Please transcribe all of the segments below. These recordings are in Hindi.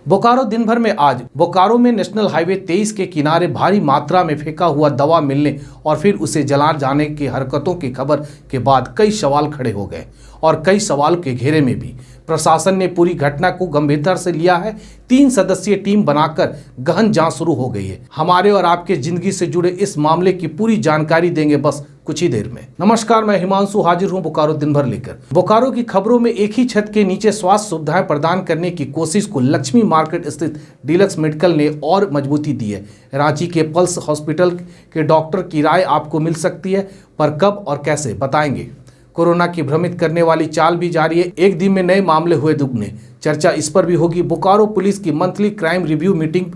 बोकारो दिन भर में आज बोकारो में नेशनल हाईवे 23 के किनारे भारी मात्रा में फेंका हुआ दवा मिलने और फिर उसे जला जाने की हरकतों की खबर के बाद कई सवाल खड़े हो गए और कई सवाल के घेरे में भी प्रशासन ने पूरी घटना को गंभीरता से लिया है। 3 सदस्यीय टीम बनाकर गहन जांच शुरू हो गई है। हमारे और आपके जिंदगी से जुड़े इस मामले की पूरी जानकारी देंगे बस कुछ ही देर में। नमस्कार, मैं हिमांशु हाजिर हूं बोकारो दिन भर लेकर। बोकारो की खबरों में एक ही छत के नीचे स्वास्थ्य सुविधाएं प्रदान करने की कोशिश को लक्ष्मी मार्केट स्थित डीलक्स मेडिकल ने और मजबूती दी है। रांची के पल्स हॉस्पिटल के डॉक्टर की राय आपको मिल सकती है, पर कब और कैसे बताएंगे। कोरोना की भ्रमित करने वाली चाल भी जारी है। एक दिन में नए मामले हुए दुगने, चर्चा इस पर भी होगी। बोकारो पुलिस की मंथली क्राइम रिव्यू मीटिंग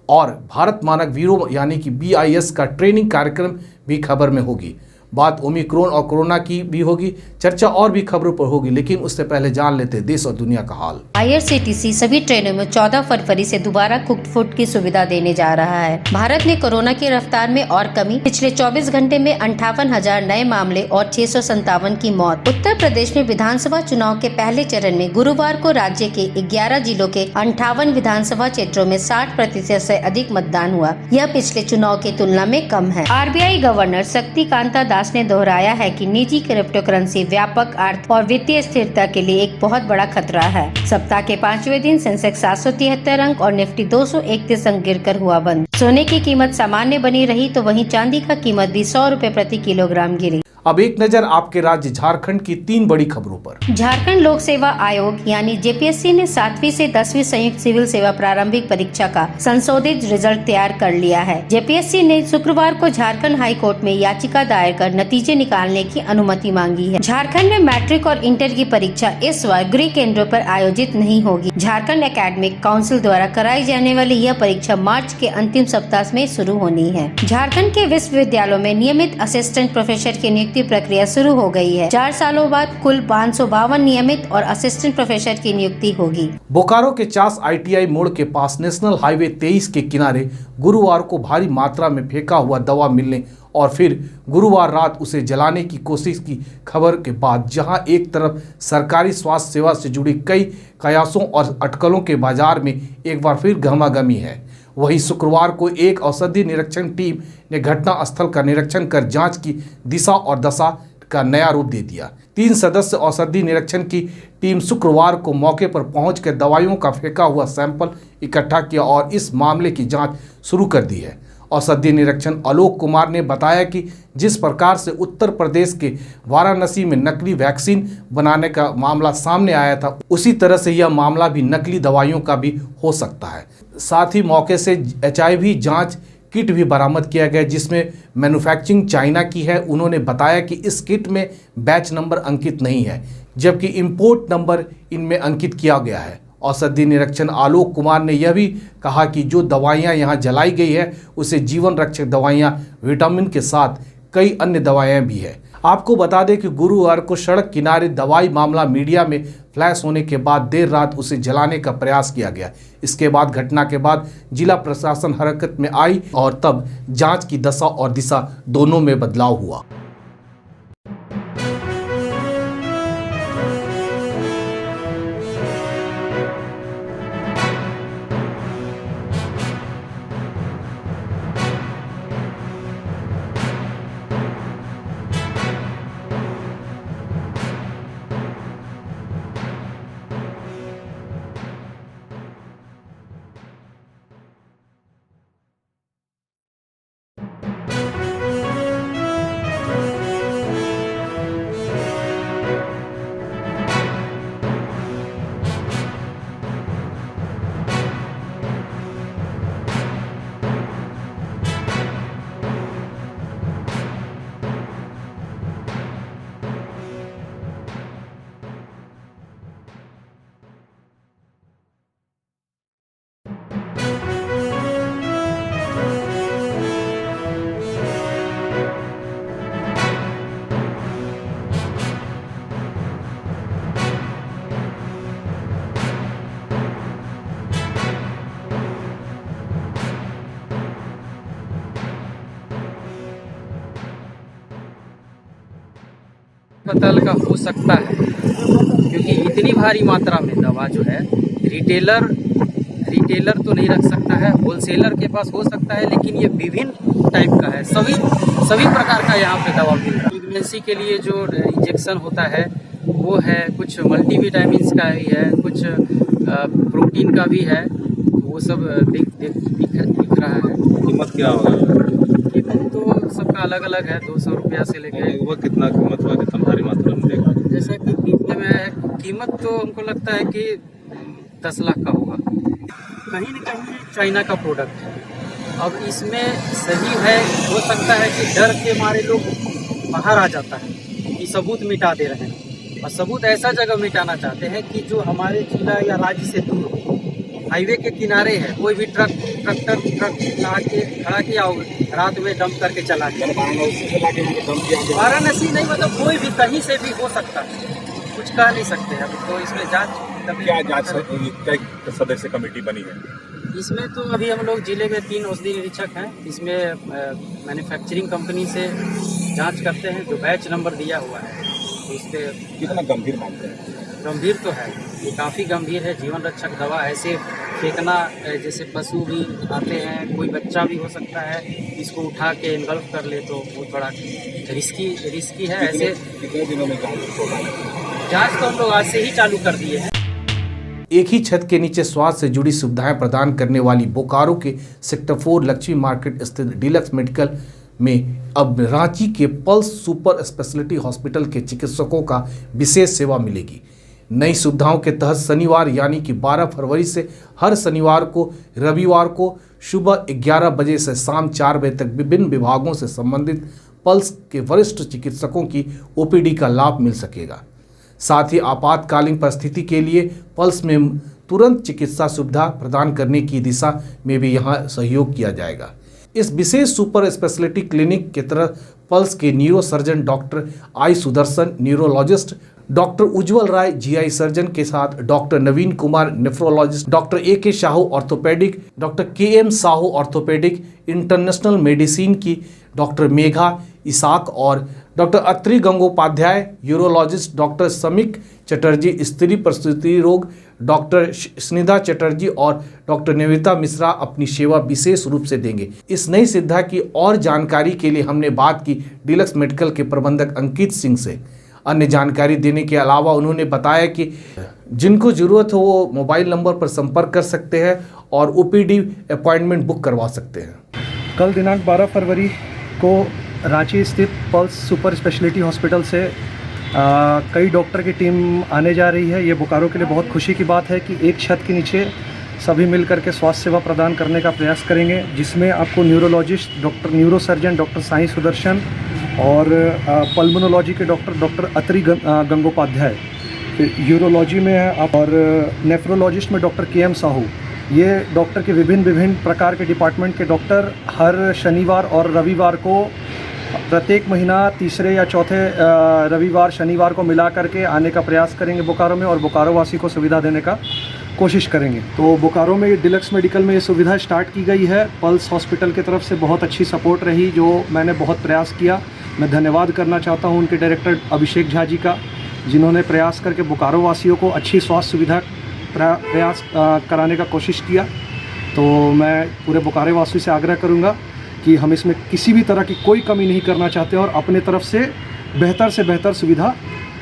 और भारत मानक ब्यूरो यानी कि BIS का ट्रेनिंग कार्यक्रम भी खबर में होगी। बात ओमिक्रॉन और कोरोना की भी होगी, चर्चा और भी खबरों पर होगी, लेकिन उससे पहले जान लेते देश और दुनिया का हाल। IRCTC सभी ट्रेनों में 14 फरवरी से दोबारा कुक्ड फूड की सुविधा देने जा रहा है। भारत ने कोरोना की रफ्तार में और कमी, पिछले 24 घंटे में 58,000 नए मामले और 657 की मौत। उत्तर प्रदेश में विधानसभा चुनाव के पहले चरण में गुरुवार को राज्य के 11 जिलों के 58 विधानसभा क्षेत्रों में 60% से अधिक मतदान हुआ। यह पिछले चुनाव की तुलना में कम है। RBI गवर्नर शक्तिकांता दास ने दोहराया है कि निजी क्रिप्टो करेंसी व्यापक अर्थ और वित्तीय स्थिरता के लिए एक बहुत बड़ा खतरा है। सप्ताह के 5वें दिन सेंसेक्स 773 अंक और निफ्टी 231 अंक गिरकर हुआ बंद। सोने की कीमत सामान्य बनी रही तो वहीं चांदी का कीमत भी 100 रुपए प्रति किलोग्राम गिरी। अब एक नजर आपके राज्य झारखंड की 3 बड़ी खबरों पर। झारखंड लोक सेवा आयोग यानी JPSC ने 7वीं से 10वीं संयुक्त सिविल सेवा प्रारंभिक परीक्षा का संशोधित रिजल्ट तैयार कर लिया है। JPSC ने शुक्रवार को झारखंड हाई कोर्ट में याचिका दायर कर नतीजे निकालने की अनुमति मांगी है। झारखंड में मैट्रिक और इंटर की परीक्षा इस बार गृह केंद्रों पर आयोजित नहीं होगी। झारखंड एकेडमिक काउंसिल द्वारा कराई जाने वाली यह परीक्षा मार्च के अंतिम सप्ताह में शुरू होनी है। झारखंड के विश्वविद्यालयों में नियमित असिस्टेंट प्रोफेसर की नियुक्ति प्रक्रिया शुरू हो गई है। 4 सालों बाद कुल 552 नियमित और असिस्टेंट प्रोफेसर की नियुक्ति होगी। बोकारो के चास ITI मोड़ के पास नेशनल हाईवे 23 के किनारे गुरुवार को भारी मात्रा में फेंका हुआ दवा मिलने और फिर गुरुवार रात उसे जलाने की कोशिश की खबर के बाद जहां एक तरफ सरकारी स्वास्थ्य सेवा से जुड़ी कई कयासों और अटकलों के बाजार में एक बार फिर गहमागहमी है, वहीं शुक्रवार को एक औषधि निरीक्षण टीम ने घटना स्थल का निरीक्षण कर जांच की दिशा और दशा का नया रूप दे दिया। 3 सदस्य औषधि निरीक्षण की टीम शुक्रवार को मौके पर पहुंचकर दवाइयों का फेंका हुआ सैंपल इकट्ठा किया और इस मामले की जांच शुरू कर दी है। औषधि निरीक्षण आलोक कुमार ने बताया कि जिस प्रकार से उत्तर प्रदेश के वाराणसी में नकली वैक्सीन बनाने का मामला सामने आया था, उसी तरह से यह मामला भी नकली दवाइयों का भी हो सकता है। साथ ही मौके से HIV जांच किट भी बरामद किया गया जिसमें मैन्युफैक्चरिंग चाइना की है। उन्होंने बताया कि इस किट में बैच नंबर अंकित नहीं है, जबकि इंपोर्ट नंबर इनमें अंकित किया गया है। औषधि निरीक्षण आलोक कुमार ने यह भी कहा कि जो दवाइयां यहां जलाई गई है उसे जीवन रक्षक दवाइयां, विटामिन के साथ कई अन्य दवाइयां भी है। आपको बता दें कि गुरुवार को सड़क किनारे दवाई मामला मीडिया में फ्लैश होने के बाद देर रात उसे जलाने का प्रयास किया गया। इसके बाद घटना के बाद जिला प्रशासन हरकत में आई और तब जांच की दशा और दिशा दोनों में बदलाव हुआ। अस्पताल का हो सकता है, क्योंकि इतनी भारी मात्रा में दवा जो है रिटेलर रिटेलर तो नहीं रख सकता है, होलसेलर के पास हो सकता है, लेकिन ये विभिन्न टाइप का है। सभी प्रकार का यहाँ पे दवा मिल रहा है। प्रेगनेंसी के लिए जो इंजेक्शन होता है वो है, कुछ मल्टीविटामिन्स का भी है, कुछ प्रोटीन का भी है, वो सब दिख रहा है। कीमत क्या होगा? कीमत तो सबका अलग अलग है, 200 रुपया से लेके। वो कितना कीमत होगा, कितना भारी मात्रा में देगा? जैसा कि दिखने में है, कीमत तो हमको लगता है कि 10 लाख का होगा। कहीं न कहीं चाइना का प्रोडक्ट है। अब इसमें सही है, हो सकता है कि डर के मारे लोग बाहर आ जाता है कि सबूत मिटा दे रहे हैं, और सबूत ऐसा जगह मिटाना चाहते हैं कि जो हमारे जिला या राज्य से दूर हो। हाईवे के किनारे है, कोई भी ट्रक ला के खड़ा किया हो, रात में डंप करके चला गया। वाराणसी नहीं, मतलब कोई भी कहीं से भी हो सकता है, कुछ कह नहीं सकते हैं। तो इसमें क्या जांच सदस्य कमेटी बनी है? इसमें तो अभी हम लोग जिले में 3 औषधि निरीक्षक हैं। इसमें मैन्युफैक्चरिंग कंपनी से जांच करते हैं, जो बैच नंबर दिया हुआ है। तो इस पर कितना गंभीर मानते हैं? गंभीर तो है, ये काफ़ी गंभीर है। जीवन रक्षक दवा ऐसे फेंकना, जैसे पशु भी आते हैं, कोई बच्चा भी हो सकता है, इसको उठा के इन्गल्फ कर ले, तो वो थोड़ा रिस्की है। ऐसे कितने दिनों में जांच तो हम लोग आज से ही चालू कर दिए हैं। एक ही छत के नीचे स्वास्थ्य से जुड़ी सुविधाएं प्रदान करने वाली बोकारो के सेक्टर 4 लक्ष्मी मार्केट स्थित डीलक्स मेडिकल में अब रांची के पल्स सुपर स्पेशलिटी हॉस्पिटल के चिकित्सकों का विशेष सेवा मिलेगी। नई सुविधाओं के तहत शनिवार यानी कि 12 फरवरी से हर शनिवार को, रविवार को सुबह 11 बजे से शाम 4 बजे तक विभिन्न विभागों से संबंधित पल्स के वरिष्ठ चिकित्सकों की ओपीडी का लाभ मिल सकेगा। साथ ही आपातकालीन परिस्थिति के लिए पल्स में तुरंत चिकित्सा सुविधा प्रदान करने की दिशा में भी यहां सहयोग किया जाएगा। इस विशेष सुपर स्पेशलिटी क्लिनिक के तहत पल्स के neuro surgeon doctor I Sudarshan, neurologist doctor Ujjwal Rai, GI surgeon के साथ doctor Naveen Kumar nephrologist, doctor AK Sahu orthopaedic, doctor KM Sahu orthopaedic, international medicine की डॉक्टर मेघा इसाक और doctor Atri Gangopadhyay, urologist doctor Samik Chatterjee, स्त्री प्रसूति रोग डॉक्टर स्निधा चटर्जी और डॉक्टर निविता मिश्रा अपनी सेवा विशेष रूप से देंगे। इस नई सुविधा की और जानकारी के लिए हमने बात की डीलक्स मेडिकल के प्रबंधक अंकित सिंह से। अन्य जानकारी देने के अलावा उन्होंने बताया कि जिनको ज़रूरत हो वो मोबाइल नंबर पर संपर्क कर सकते हैं और OPD अपॉइंटमेंट बुक करवा सकते हैं। कल दिनांक 12 फरवरी को रांची स्थित पल्स सुपर स्पेशलिटी हॉस्पिटल से कई डॉक्टर की टीम आने जा रही है। ये बोकारो के लिए बहुत खुशी की बात है कि एक छत के नीचे सभी मिलकर के स्वास्थ्य सेवा प्रदान करने का प्रयास करेंगे, जिसमें आपको neurologist doctor neuro surgeon doctor Sai Sudarshan और पल्मोनोलॉजी के डॉक्टर अत्रि गंगोपाध्याय, फिर यूरोलॉजी में आप और नेफ्रोलॉजिस्ट में डॉक्टर KM साहू, ये डॉक्टर के विभिन्न प्रकार के डिपार्टमेंट के डॉक्टर हर शनिवार और रविवार को प्रत्येक महीना तीसरे या चौथे रविवार शनिवार को मिला करके आने का प्रयास करेंगे बोकारो में, और बोकारो वासी को सुविधा देने का कोशिश करेंगे। तो बोकारो में डीलक्स मेडिकल में ये सुविधा स्टार्ट की गई है। पल्स हॉस्पिटल की तरफ से बहुत अच्छी सपोर्ट रही, जो मैंने बहुत प्रयास किया। मैं धन्यवाद करना चाहता हूँ उनके डायरेक्टर अभिषेक झा जी का, जिन्होंने प्रयास करके बोकारो वासियों को अच्छी स्वास्थ्य सुविधा प्रयास कराने का कोशिश किया। तो मैं पूरे बोकारो वासियों से आग्रह करूँगा कि हम इसमें किसी भी तरह की कोई कमी नहीं करना चाहते और अपने तरफ से बेहतर सुविधा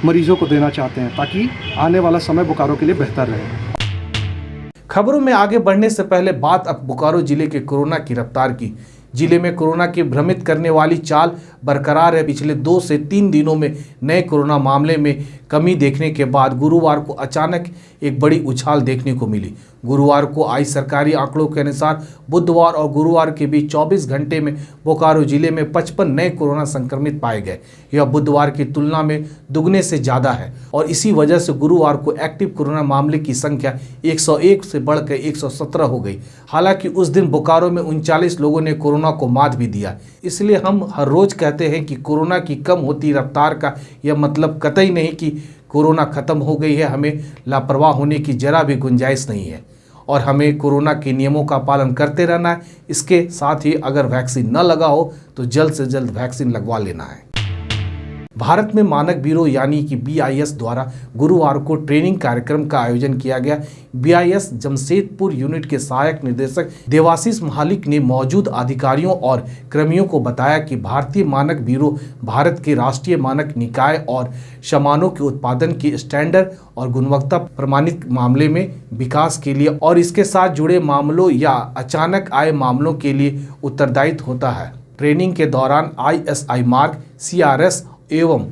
मरीजों को देना चाहते हैं, ताकि आने वाला समय बोकारो के लिए बेहतर रहे। खबरों में आगे बढ़ने से पहले बात अब बोकारो जिले के कोरोना की रफ्तार की। जिले में कोरोना की भ्रमित करने वाली चाल बरकरार है। पिछले 2 से 3 दिनों में नए कोरोना मामले में कमी देखने के बाद गुरुवार को अचानक एक बड़ी उछाल देखने को मिली। गुरुवार को आई सरकारी आंकड़ों के अनुसार बुधवार और गुरुवार के बीच 24 घंटे में बोकारो जिले में 55 नए कोरोना संक्रमित पाए गए। यह बुधवार की तुलना में दुगने से ज़्यादा है और इसी वजह से गुरुवार को एक्टिव कोरोना मामले की संख्या 101 से बढ़कर 117 हो गई। हालांकि उस दिन बोकारो में 39 लोगों ने कोरोना को मात भी दिया। इसलिए हम हर रोज कहते हैं कि कोरोना की कम होती रफ्तार का यह मतलब कतई नहीं कि कोरोना खत्म हो गई है। हमें लापरवाह होने की जरा भी गुंजाइश नहीं है और हमें कोरोना के नियमों का पालन करते रहना है। इसके साथ ही अगर वैक्सीन न लगा हो तो जल्द से जल्द वैक्सीन लगवा लेना है। भारत में मानक ब्यूरो यानी कि BIS द्वारा गुरुवार को ट्रेनिंग कार्यक्रम का आयोजन किया गया। BIS जमशेदपुर यूनिट के सहायक निदेशक देवाशीष महालिक ने मौजूद अधिकारियों और कर्मियों को बताया कि भारतीय मानक ब्यूरो भारत के राष्ट्रीय मानक निकाय और सामानों के उत्पादन के स्टैंडर्ड और गुणवत्ता प्रमाणित मामले में विकास के लिए और इसके साथ जुड़े मामलों या अचानक आए मामलों के लिए उत्तरदायित्व होता है। ट्रेनिंग के दौरान ISI मार्क, CRS एवं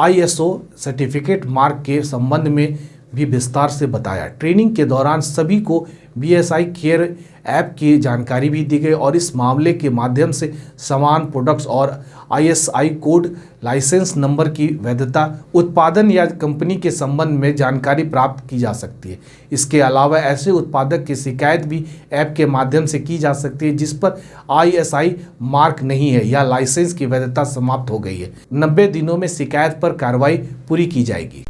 ISO सर्टिफिकेट मार्क के संबंध में भी विस्तार से बताया। ट्रेनिंग के दौरान सभी को BSI केयर ऐप की जानकारी भी दी गई और इस मामले के माध्यम से सामान, प्रोडक्ट्स और ISI कोड, लाइसेंस नंबर की वैधता, उत्पादन या कंपनी के संबंध में जानकारी प्राप्त की जा सकती है। इसके अलावा ऐसे उत्पादक की शिकायत भी ऐप के माध्यम से की जा सकती है जिस पर ISI मार्क नहीं है या लाइसेंस की वैधता समाप्त हो गई है। 90 दिनों में शिकायत पर कार्रवाई पूरी की जाएगी।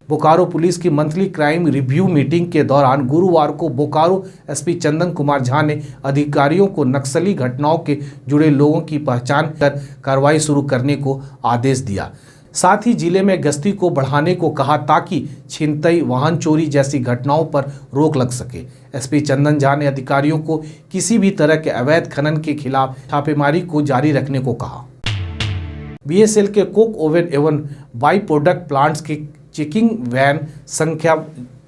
बोकारो पुलिस की मंथली क्राइम रिव्यू मीटिंग के दौरान गुरुवार को बोकारो SP चंदन कुमार झा ने अधिकारियों को नक्सली घटनाओं के जुड़े लोगों की पहचान कर कार्रवाई शुरू करने को आदेश दिया। साथ ही जिले में गश्ती को बढ़ाने को कहा ताकि छिनतई, वाहन चोरी जैसी घटनाओं पर रोक लग सके। SP चंदन झा ने अधिकारियों को किसी भी तरह के अवैध खनन के खिलाफ छापेमारी को जारी रखने को कहा। BSL के कोक ओवन एवं बाई प्रोडक्ट प्लांट्स के चेकिंग वैन संख्या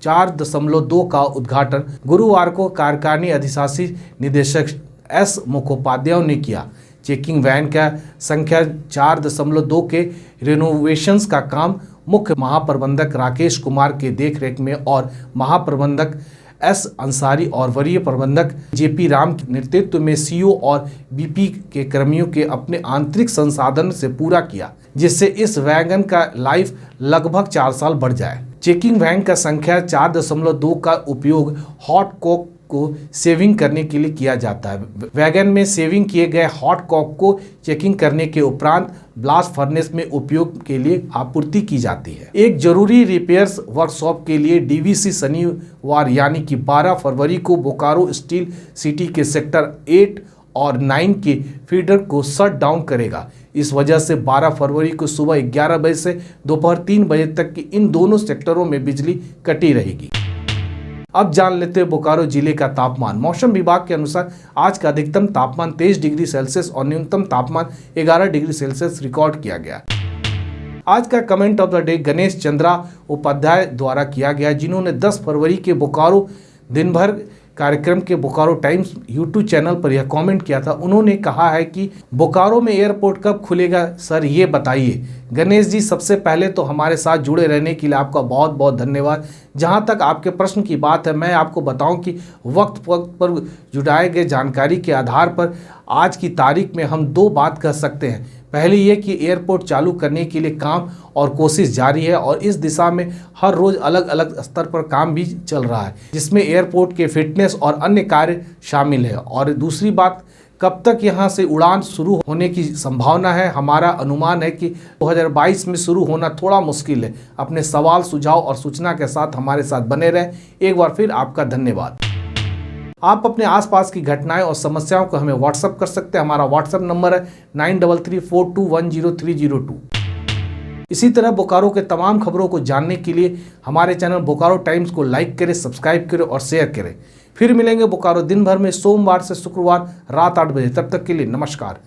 4.2 का उद्घाटन गुरुवार को कार्यकारिणी अधिशासी निदेशक S मुखोपाध्याय ने किया। चेकिंग वैन का संख्या 4.2 के रेनोवेशंस का काम मुख्य महाप्रबंधक राकेश कुमार के देखरेख में और महाप्रबंधक S अंसारी और वरीय प्रबंधक JP राम के नेतृत्व में CO और BP के कर्मियों के अपने आंतरिक संसाधन से पूरा किया, जिससे इस वैगन का लाइफ लगभग 4 साल बढ़ जाए। चेकिंग वैन का संख्या 4.2 का उपयोग हॉट कॉक को सेविंग करने के लिए किया जाता है। वैगन में सेविंग किए गए हॉट कॉक को चेकिंग करने के उपरांत ब्लास्ट फर्नेस में उपयोग के लिए आपूर्ति की जाती है। एक जरूरी रिपेयर्स वर्कशॉप के लिए DVC शनिवार यानी कि 12 फरवरी को बोकारो स्टील सिटी के सेक्टर 8 और 9 के फीडर को शट डाउन करेगा। इस वजह से 12 फरवरी को सुबह 11 बजे से दोपहर 3 बजे तक की इन दोनों सेक्टरों में बिजली कटी रहेगी। अब जान लेते हैं बोकारो जिले का तापमान। मौसम विभाग के अनुसार आज का अधिकतम तापमान 23 डिग्री सेल्सियस और न्यूनतम तापमान 11 डिग्री सेल्सियस रिकॉर्ड किया गया। आज का comment of the day Ganesh Chandra Upadhyay द्वारा किया गया, जिन्होंने 10 फरवरी के बोकारो दिन भर कार्यक्रम के बोकारो टाइम्स YouTube चैनल पर यह कमेंट किया था। उन्होंने कहा है कि बोकारो में एयरपोर्ट कब खुलेगा सर, ये बताइए। गणेश जी, सबसे पहले तो हमारे साथ जुड़े रहने के लिए आपका बहुत बहुत धन्यवाद। जहाँ तक आपके प्रश्न की बात है, मैं आपको बताऊं कि वक्त पर जुटाए गए जानकारी के आधार पर आज की तारीख में हम 2 बात कह सकते हैं। पहले ये कि एयरपोर्ट चालू करने के लिए काम और कोशिश जारी है और इस दिशा में हर रोज़ अलग अलग स्तर पर काम भी चल रहा है, जिसमें एयरपोर्ट के फिटनेस और अन्य कार्य शामिल है। और दूसरी बात, कब तक यहाँ से उड़ान शुरू होने की संभावना है? हमारा अनुमान है कि 2022 में शुरू होना थोड़ा मुश्किल है। अपने सवाल, सुझाव और सूचना के साथ हमारे साथ बने रहें। एक बार फिर आपका धन्यवाद। आप अपने आसपास की घटनाएं और समस्याओं को हमें व्हाट्सएप कर सकते हैं। हमारा व्हाट्सएप नंबर है 9334210302। इसी तरह बोकारो के तमाम खबरों को जानने के लिए हमारे चैनल बोकारो टाइम्स को लाइक करें, सब्सक्राइब करें और शेयर करें। फिर मिलेंगे बोकारो दिन भर में सोमवार से शुक्रवार रात 8 बजे। तब तक के लिए नमस्कार।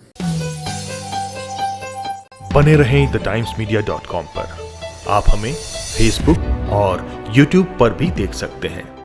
बने रहें TheTimesMedia.com पर। आप हमें Facebook और YouTube पर भी देख सकते हैं।